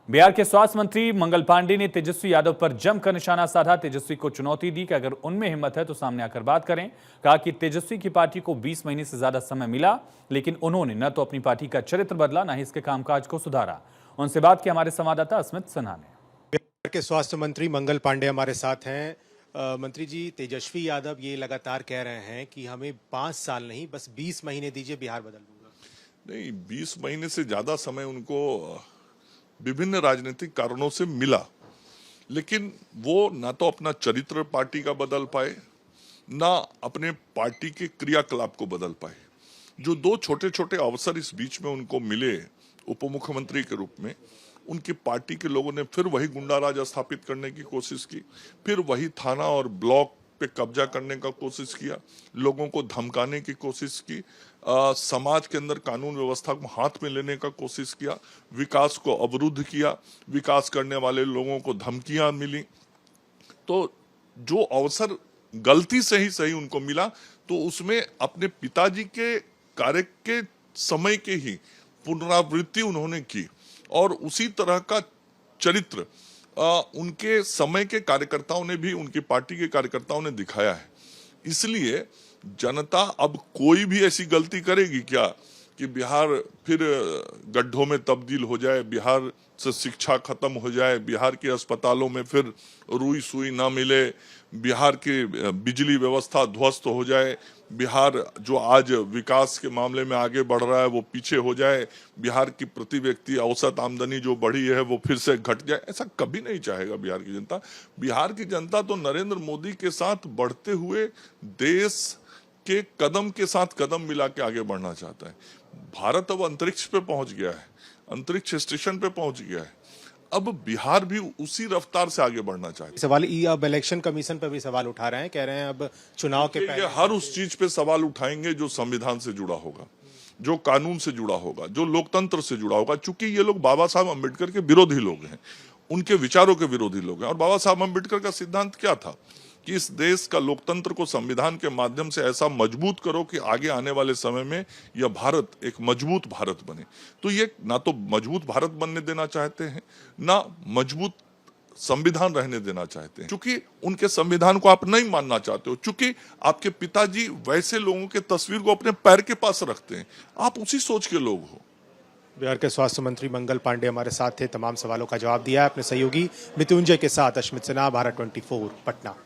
बिहार के स्वास्थ्य मंत्री मंगल पांडे ने तेजस्वी यादव पर जमकर निशाना साधा। तेजस्वी को चुनौती दी कि अगर उनमें हिम्मत है तो सामने आकर बात करें। कहा कि तेजस्वी की पार्टी को 20 महीने से ज्यादा समय मिला, लेकिन उन्होंने न तो अपनी पार्टी का चरित्र बदला, न ही इसके कामकाज को सुधारा। उनसे बात की हमारे संवाददाता स्मित सिन्हा ने। बिहार के स्वास्थ्य मंत्री मंगल पांडे हमारे साथ हैं। मंत्री जी, तेजस्वी यादव ये लगातार कह रहे हैं कि हमें 5 साल नहीं, बस 20 महीने दीजिए, बिहार बदल दूंगा। नहीं, 20 महीने से ज्यादा समय उनको विभिन्न राजनीतिक कारणों से मिला, लेकिन वो ना तो अपना चरित्र पार्टी का बदल पाए, ना अपने पार्टी के क्रियाकलाप को बदल पाए। जो 2 छोटे छोटे अवसर इस बीच में उनको मिले उप मुख्यमंत्री के रूप में, उनकी पार्टी के लोगों ने फिर वही गुंडा राज स्थापित करने की कोशिश की, फिर वही थाना और ब्लॉक पे कब्जा करने का कोशिश किया, लोगों को धमकाने की कोशिश की, समाज के अंदर कानून व्यवस्था को हाथ में लेने का कोशिश किया, विकास को अवरुद्ध किया, विकास करने वाले लोगों को धमकियां मिली। तो जो अवसर गलती से ही सही उनको मिला, तो उसमें अपने पिताजी के कार्य के समय के ही पुनरावृत्ति उन्होंने की और उसी तरह का चरित्र उनके समय के कार्यकर्ताओं ने भी, उनकी पार्टी के कार्यकर्ताओं ने दिखाया है। इसलिए जनता अब कोई भी ऐसी गलती करेगी क्या कि बिहार फिर गड्ढों में तब्दील हो जाए, बिहार से शिक्षा खत्म हो जाए, बिहार के अस्पतालों में फिर रुई सुई ना मिले, बिहार की बिजली व्यवस्था ध्वस्त हो जाए, बिहार जो आज विकास के मामले में आगे बढ़ रहा है वो पीछे हो जाए, बिहार की प्रति व्यक्ति औसत आमदनी जो बढ़ी है वो फिर से घट जाए, ऐसा कभी नहीं चाहेगा बिहार की जनता। बिहार की जनता तो नरेंद्र मोदी के साथ बढ़ते हुए देश के कदम के साथ कदम मिला के आगे बढ़ना चाहता है। भारत अब अंतरिक्ष पे पहुंच गया है, अंतरिक्ष स्टेशन पे पहुंच गया है। अब बिहार भी उसी रफ्तार से आगे बढ़ना चाहता है। सवाल अब इलेक्शन कमीशन पर भी सवाल उठा रहे हैं, कह रहे हैं अब चुनाव के पहले हर उस चीज पे सवाल उठाएंगे जो संविधान से जुड़ा होगा, जो कानून से जुड़ा होगा, जो लोकतंत्र से जुड़ा होगा। चूंकि ये लोग बाबा साहब अम्बेडकर के विरोधी लोग हैं, उनके विचारों के विरोधी लोग हैं। और बाबा साहब अम्बेडकर का सिद्धांत क्या था कि इस देश का लोकतंत्र को संविधान के माध्यम से ऐसा मजबूत करो कि आगे आने वाले समय में यह भारत एक मजबूत भारत बने। तो ये ना तो मजबूत भारत बनने देना चाहते हैं, ना मजबूत संविधान रहने देना चाहते हैं। चूंकि उनके संविधान को आप नहीं मानना चाहते हो, चूंकि आपके पिताजी वैसे लोगों के तस्वीर को अपने पैर के पास रखते हैं, आप उसी सोच के लोग हो। बिहार के स्वास्थ्य मंत्री मंगल पांडे हमारे साथ थे। तमाम सवालों का जवाब दिया है अपने सहयोगी मृत्युंजय के साथ। स्मित सिन्हा, भारत 24, पटना।